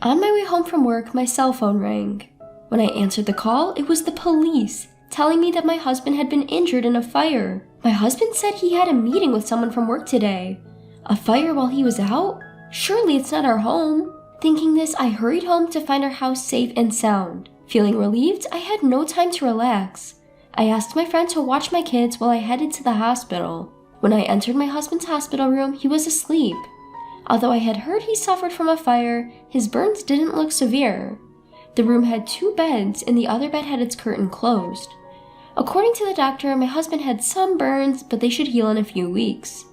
On my way home from work, my cell phone rang. When I answered the call, it was the police, telling me that my husband had been injured in a fire. My husband said he had a meeting with someone from work today. A fire while he was out? Surely it's not our home. Thinking this, I hurried home to find our house safe and sound. Feeling relieved, I had no time to relax. I asked my friend to watch my kids while I headed to the hospital. When I entered my husband's hospital room, he was asleep. Although I had heard he suffered from a fire, his burns didn't look severe. The room had 2 beds and the other bed had its curtain closed. According to the doctor, my husband had some burns, but they should heal in a few weeks.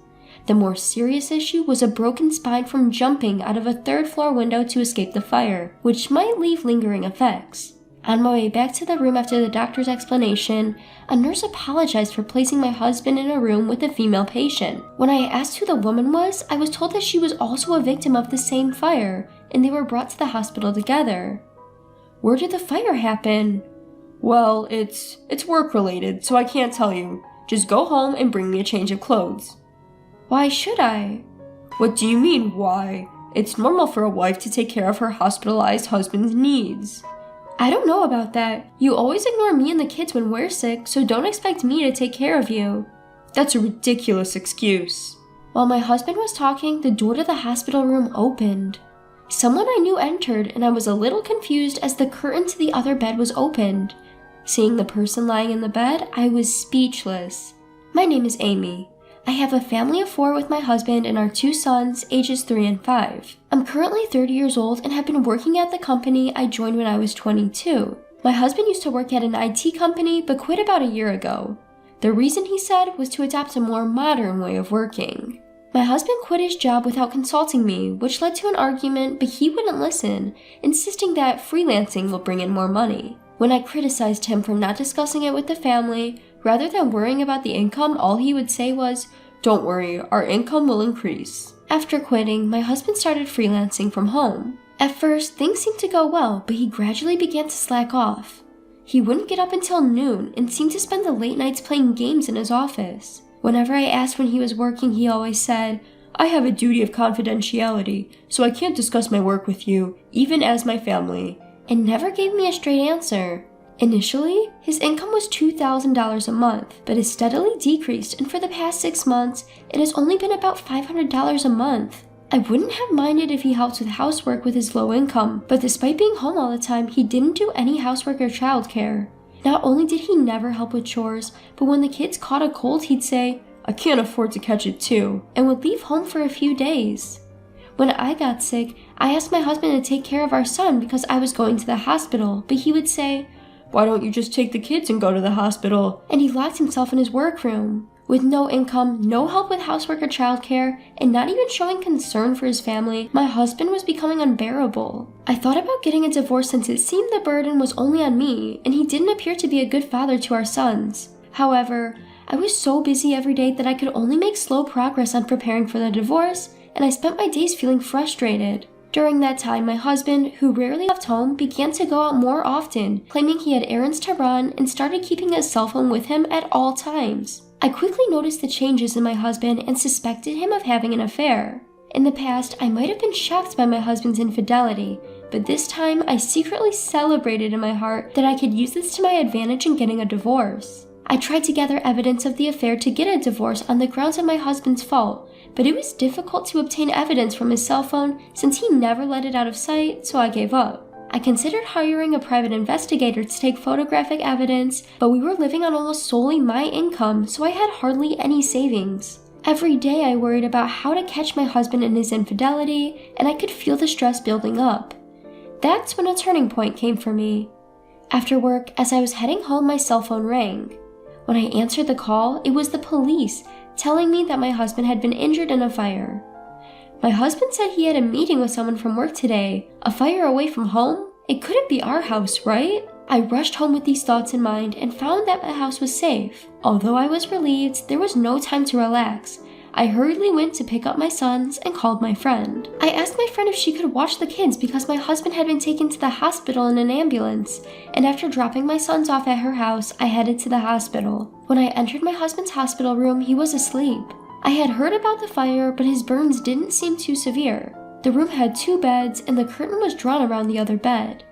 The more serious issue was a broken spine from jumping out of a 3rd-floor window to escape the fire, which might leave lingering effects. On my way back to the room after the doctor's explanation, a nurse apologized for placing my husband in a room with a female patient. When I asked who the woman was, I was told that she was also a victim of the same fire, and they were brought to the hospital together. Where did the fire happen? Well, it's work-related, so I can't tell you. Just go home and bring me a change of clothes. Why should I? What do you mean, why? It's normal for a wife to take care of her hospitalized husband's needs. I don't know about that. You always ignore me and the kids when we're sick, so don't expect me to take care of you. That's a ridiculous excuse. While my husband was talking, the door to the hospital room opened. Someone I knew entered, and I was a little confused as the curtain to the other bed was opened. Seeing the person lying in the bed, I was speechless. My name is Amy. I have a family of 4 with my husband and our 2 sons, ages 3 and 5. I'm currently 30 years old and have been working at the company I joined when I was 22. My husband used to work at an IT company but quit about a year ago. The reason, he said, was to adopt a more modern way of working. My husband quit his job without consulting me, which led to an argument, but he wouldn't listen, insisting that freelancing will bring in more money. When I criticized him for not discussing it with the family, rather than worrying about the income, all he would say was, "Don't worry, our income will increase." After quitting, my husband started freelancing from home. At first, things seemed to go well, but he gradually began to slack off. He wouldn't get up until noon and seemed to spend the late nights playing games in his office. Whenever I asked when he was working, he always said, "I have a duty of confidentiality, so I can't discuss my work with you, even as my family," and never gave me a straight answer. Initially, his income was $2,000 a month, but has steadily decreased, and for the past 6 months, it has only been about $500 a month. I wouldn't have minded if he helped with housework with his low income, but despite being home all the time, he didn't do any housework or childcare. Not only did he never help with chores, but when the kids caught a cold, he'd say, "I can't afford to catch it too," and would leave home for a few days. When I got sick, I asked my husband to take care of our son because I was going to the hospital, but he would say, "Why don't you just take the kids and go to the hospital?" And he locked himself in his workroom. With no income, no help with housework or childcare, and not even showing concern for his family, my husband was becoming unbearable. I thought about getting a divorce since it seemed the burden was only on me, and he didn't appear to be a good father to our sons. However, I was so busy every day that I could only make slow progress on preparing for the divorce, and I spent my days feeling frustrated. During that time, my husband, who rarely left home, began to go out more often, claiming he had errands to run, and started keeping his cell phone with him at all times. I quickly noticed the changes in my husband and suspected him of having an affair. In the past, I might have been shocked by my husband's infidelity, but this time I secretly celebrated in my heart that I could use this to my advantage in getting a divorce. I tried to gather evidence of the affair to get a divorce on the grounds of my husband's fault, but it was difficult to obtain evidence from his cell phone since he never let it out of sight, so I gave up. I considered hiring a private investigator to take photographic evidence, but we were living on almost solely my income, so I had hardly any savings. Every day I worried about how to catch my husband in his infidelity, and I could feel the stress building up. That's when a turning point came for me. After work, as I was heading home, my cell phone rang. When I answered the call, it was the police, telling me that my husband had been injured in a fire. My husband said he had a meeting with someone from work today. A fire away from home? It couldn't be our house, right? I rushed home with these thoughts in mind and found that my house was safe. Although I was relieved, there was no time to relax. I hurriedly went to pick up my sons and called my friend. I asked my friend if she could watch the kids because my husband had been taken to the hospital in an ambulance, and after dropping my sons off at her house, I headed to the hospital. When I entered my husband's hospital room, he was asleep. I had heard about the fire, but his burns didn't seem too severe. The room had 2 beds, and the curtain was drawn around the other bed.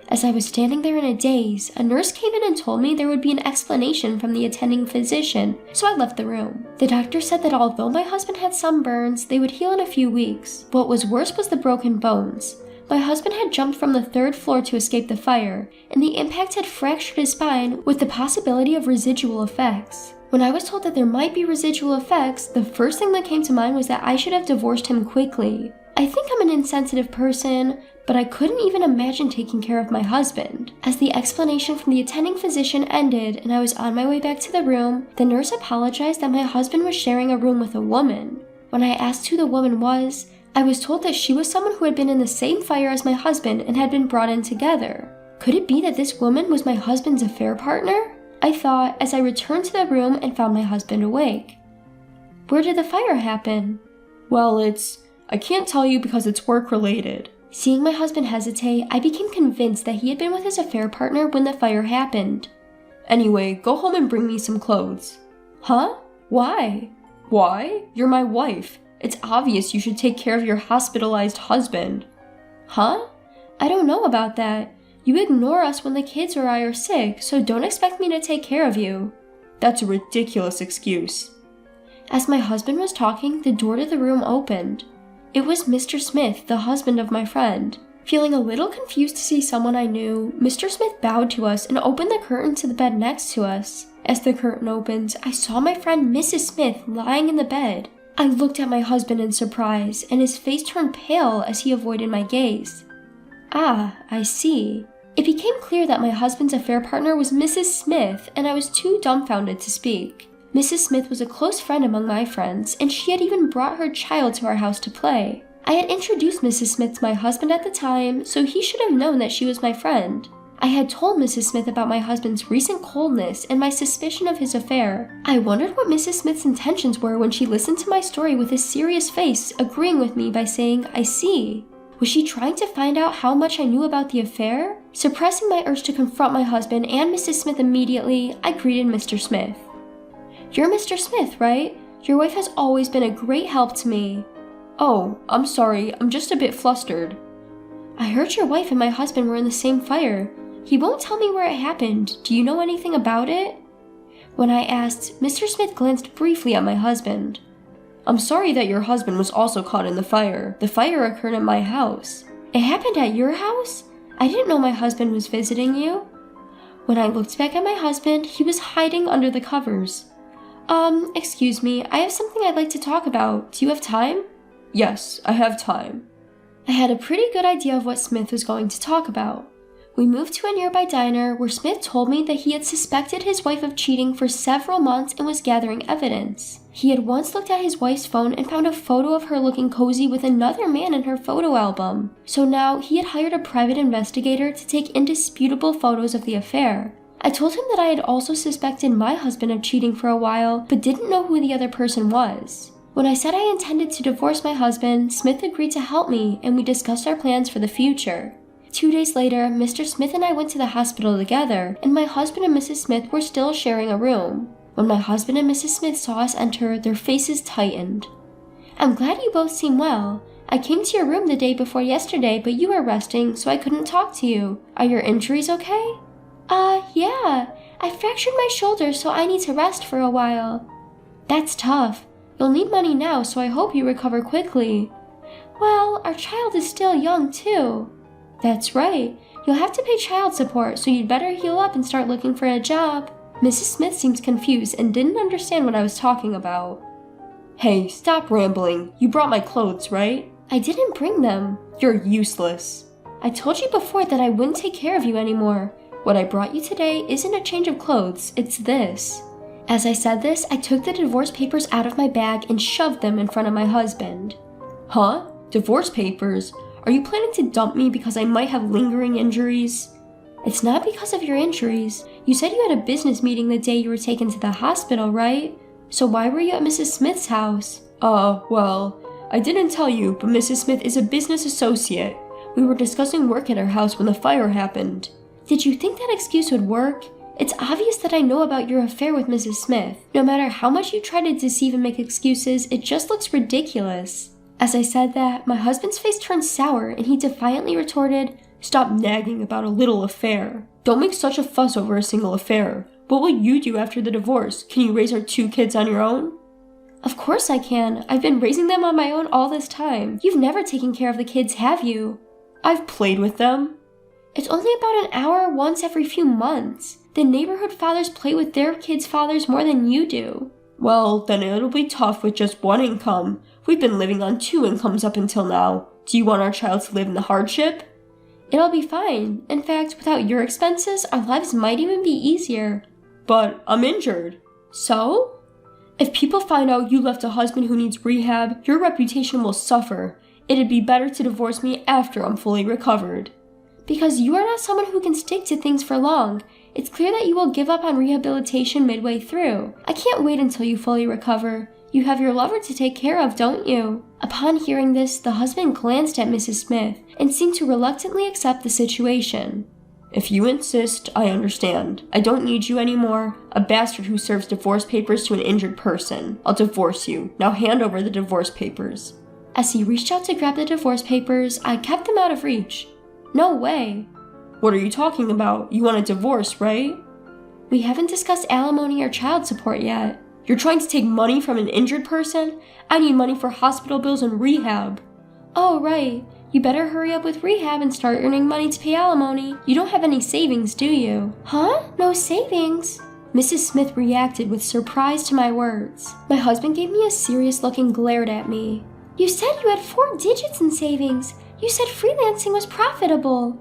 As I was standing there in a daze, a nurse came in and told me there would be an explanation from the attending physician, so I left the room. The doctor said that although my husband had some burns, they would heal in a few weeks. What was worse was the broken bones. My husband had jumped from the 3rd floor to escape the fire, and the impact had fractured his spine with the possibility of residual effects. When I was told that there might be residual effects, the first thing that came to mind was that I should have divorced him quickly. I think I'm an insensitive person, but I couldn't even imagine taking care of my husband. As the explanation from the attending physician ended and I was on my way back to the room, the nurse apologized that my husband was sharing a room with a woman. When I asked who the woman was, I was told that she was someone who had been in the same fire as my husband and had been brought in together. Could it be that this woman was my husband's affair partner? I thought as I returned to the room and found my husband awake. Where did the fire happen? Well, I can't tell you because it's work-related. Seeing my husband hesitate, I became convinced that he had been with his affair partner when the fire happened. Anyway, go home and bring me some clothes. Huh? Why? Why? You're my wife. It's obvious you should take care of your hospitalized husband. Huh? I don't know about that. You ignore us when the kids or I are sick, so don't expect me to take care of you. That's a ridiculous excuse. As my husband was talking, the door to the room opened. It was Mr. Smith, the husband of my friend. Feeling a little confused to see someone I knew, Mr. Smith bowed to us and opened the curtain to the bed next to us. As the curtain opened, I saw my friend Mrs. Smith lying in the bed. I looked at my husband in surprise, and his face turned pale as he avoided my gaze. Ah, I see. It became clear that my husband's affair partner was Mrs. Smith, and I was too dumbfounded to speak. Mrs. Smith was a close friend among my friends, and she had even brought her child to our house to play. I had introduced Mrs. Smith to my husband at the time, so he should have known that she was my friend. I had told Mrs. Smith about my husband's recent coldness and my suspicion of his affair. I wondered what Mrs. Smith's intentions were when she listened to my story with a serious face, agreeing with me by saying, "I see." Was she trying to find out how much I knew about the affair? Suppressing my urge to confront my husband and Mrs. Smith immediately, I greeted Mr. Smith. "You're Mr. Smith, right? Your wife has always been a great help to me." "Oh, I'm sorry, I'm just a bit flustered." "I heard your wife and my husband were in the same fire. He won't tell me where it happened. Do you know anything about it?" When I asked, Mr. Smith glanced briefly at my husband. "I'm sorry that your husband was also caught in the fire. The fire occurred at my house." "It happened at your house? I didn't know my husband was visiting you." When I looked back at my husband, he was hiding under the covers. Excuse me, I have something I'd like to talk about. Do you have time?" "Yes, I have time." I had a pretty good idea of what Smith was going to talk about. We moved to a nearby diner where Smith told me that he had suspected his wife of cheating for several months and was gathering evidence. He had once looked at his wife's phone and found a photo of her looking cozy with another man in her photo album. So now he had hired a private investigator to take indisputable photos of the affair. I told him that I had also suspected my husband of cheating for a while, but didn't know who the other person was. When I said I intended to divorce my husband, Smith agreed to help me, and we discussed our plans for the future. 2 days later, Mr. Smith and I went to the hospital together, and my husband and Mrs. Smith were still sharing a room. When my husband and Mrs. Smith saw us enter, their faces tightened. "I'm glad you both seem well. I came to your room the day before yesterday, but you were resting, so I couldn't talk to you. Are your injuries okay?" Yeah. I fractured my shoulder, so I need to rest for a while." "That's tough. You'll need money now, so I hope you recover quickly." "Well, our child is still young, too." "That's right. You'll have to pay child support, so you'd better heal up and start looking for a job." Mrs. Smith seemed confused and didn't understand what I was talking about. "Hey, stop rambling. You brought my clothes, right?" "I didn't bring them." "You're useless." "I told you before that I wouldn't take care of you anymore. What I brought you today isn't a change of clothes, it's this." As I said this, I took the divorce papers out of my bag and shoved them in front of my husband. "Huh? Divorce papers? Are you planning to dump me because I might have lingering injuries?" "It's not because of your injuries. You said you had a business meeting the day you were taken to the hospital, right? So why were you at Mrs. Smith's house?" Well, I didn't tell you, but Mrs. Smith is a business associate. We were discussing work at her house when the fire happened." "Did you think that excuse would work? It's obvious that I know about your affair with Mrs. Smith. No matter how much you try to deceive and make excuses, it just looks ridiculous." As I said that, my husband's face turned sour and he defiantly retorted, "Stop nagging about a little affair. Don't make such a fuss over a single affair. What will you do after the divorce? Can you raise our 2 kids on your own?" "Of course I can. I've been raising them on my own all this time. You've never taken care of the kids, have you?" "I've played with them." "It's only about an hour once every few months. The neighborhood fathers play with their kids' fathers more than you do." "Well, then it'll be tough with just one income. We've been living on 2 incomes up until now. Do you want our child to live in the hardship?" "It'll be fine. In fact, without your expenses, our lives might even be easier." "But I'm injured." "So?" "If people find out you left a husband who needs rehab, your reputation will suffer. It'd be better to divorce me after I'm fully recovered." "Because you are not someone who can stick to things for long. It's clear that you will give up on rehabilitation midway through. I can't wait until you fully recover. You have your lover to take care of, don't you?" Upon hearing this, the husband glanced at Mrs. Smith and seemed to reluctantly accept the situation. "If you insist, I understand. I don't need you anymore. A bastard who serves divorce papers to an injured person. I'll divorce you. Now hand over the divorce papers." As he reached out to grab the divorce papers, I kept them out of reach. "No way." "What are you talking about? You want a divorce, right?" "We haven't discussed alimony or child support yet." "You're trying to take money from an injured person? I need money for hospital bills and rehab." "Oh, right. You better hurry up with rehab and start earning money to pay alimony. You don't have any savings, do you?" "Huh? No savings?" Mrs. Smith reacted with surprise to my words. My husband gave me a serious look and glared at me. "You said you had 4 digits in savings. You said freelancing was profitable."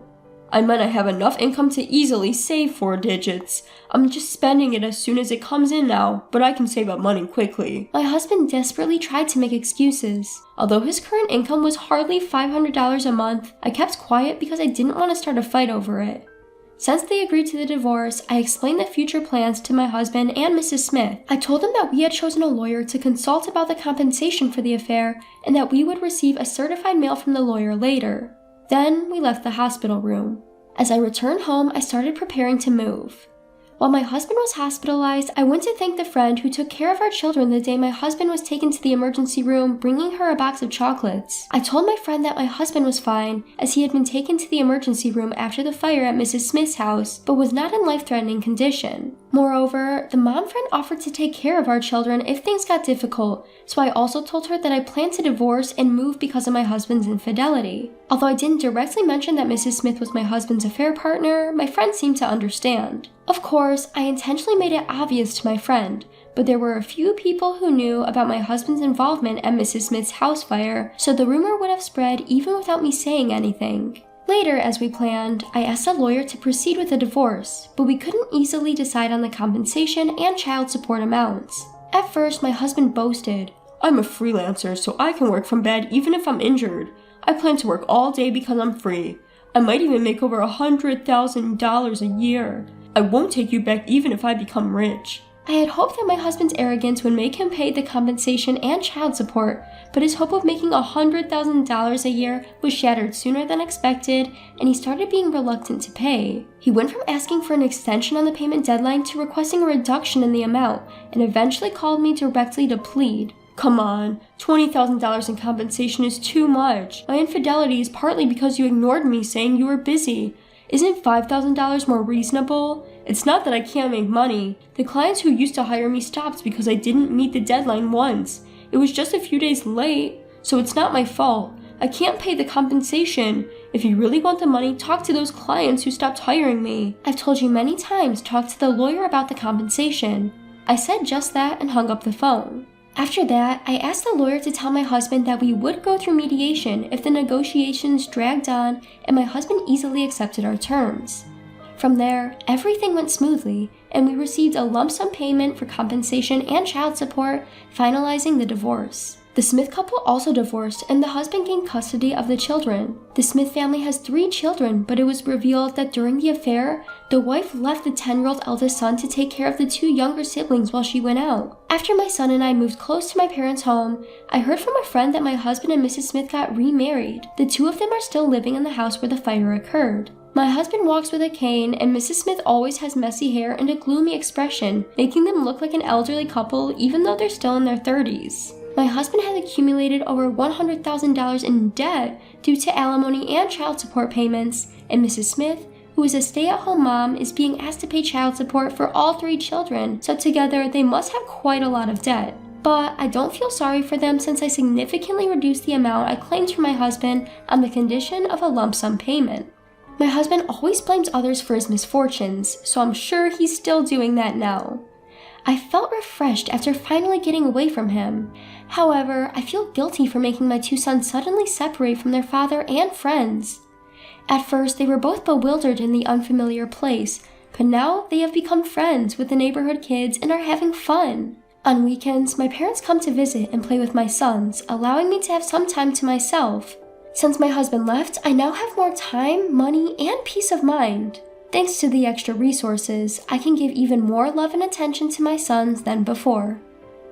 "I meant I have enough income to easily save 4 digits. I'm just spending it as soon as it comes in now, but I can save up money quickly." My husband desperately tried to make excuses. Although his current income was hardly $500 a month, I kept quiet because I didn't want to start a fight over it. Since they agreed to the divorce, I explained the future plans to my husband and Mrs. Smith. I told them that we had chosen a lawyer to consult about the compensation for the affair and that we would receive a certified mail from the lawyer later. Then we left the hospital room. As I returned home, I started preparing to move. While my husband was hospitalized, I went to thank the friend who took care of our children the day my husband was taken to the emergency room, bringing her a box of chocolates. I told my friend that my husband was fine, as he had been taken to the emergency room after the fire at Mrs. Smith's house, but was not in life-threatening condition. Moreover, the mom friend offered to take care of our children if things got difficult, so I also told her that I planned to divorce and move because of my husband's infidelity. Although I didn't directly mention that Mrs. Smith was my husband's affair partner, my friend seemed to understand. Of course, I intentionally made it obvious to my friend, but there were a few people who knew about my husband's involvement at Mrs. Smith's house fire, so the rumor would have spread even without me saying anything. Later, as we planned, I asked a lawyer to proceed with a divorce, but we couldn't easily decide on the compensation and child support amounts. At first, my husband boasted, "I'm a freelancer, so I can work from bed even if I'm injured. I plan to work all day because I'm free. I might even make over $100,000 a year. I won't take you back even if I become rich." I had hoped that my husband's arrogance would make him pay the compensation and child support, but his hope of making $100,000 a year was shattered sooner than expected, and he started being reluctant to pay. He went from asking for an extension on the payment deadline to requesting a reduction in the amount, and eventually called me directly to plead. "Come on, $20,000 in compensation is too much. My infidelity is partly because you ignored me saying you were busy. Isn't $5,000 more reasonable? It's not that I can't make money. The clients who used to hire me stopped because I didn't meet the deadline once. It was just a few days late, so it's not my fault. I can't pay the compensation. If you really want the money, talk to those clients who stopped hiring me." "I've told you many times, talk to the lawyer about the compensation." I said just that and hung up the phone. After that, I asked the lawyer to tell my husband that we would go through mediation if the negotiations dragged on, and my husband easily accepted our terms. From there, everything went smoothly, and we received a lump sum payment for compensation and child support, finalizing the divorce. The Smith couple also divorced, and the husband gained custody of the children. The Smith family has 3 children, but it was revealed that during the affair, the wife left the 10-year-old eldest son to take care of the 2 younger siblings while she went out. After my son and I moved close to my parents' home, I heard from a friend that my husband and Mrs. Smith got remarried. The 2 of them are still living in the house where the fire occurred. My husband walks with a cane, and Mrs. Smith always has messy hair and a gloomy expression, making them look like an elderly couple even though they're still in their 30s. My husband has accumulated over $100,000 in debt due to alimony and child support payments, and Mrs. Smith, who is a stay-at-home mom, is being asked to pay child support for all 3 children, so together they must have quite a lot of debt. But I don't feel sorry for them since I significantly reduced the amount I claimed from my husband on the condition of a lump sum payment. My husband always blames others for his misfortunes, so I'm sure he's still doing that now. I felt refreshed after finally getting away from him. However, I feel guilty for making my 2 sons suddenly separate from their father and friends. At first, they were both bewildered in the unfamiliar place, but now they have become friends with the neighborhood kids and are having fun. On weekends, my parents come to visit and play with my sons, allowing me to have some time to myself. Since my husband left, I now have more time, money, and peace of mind. Thanks to the extra resources, I can give even more love and attention to my sons than before.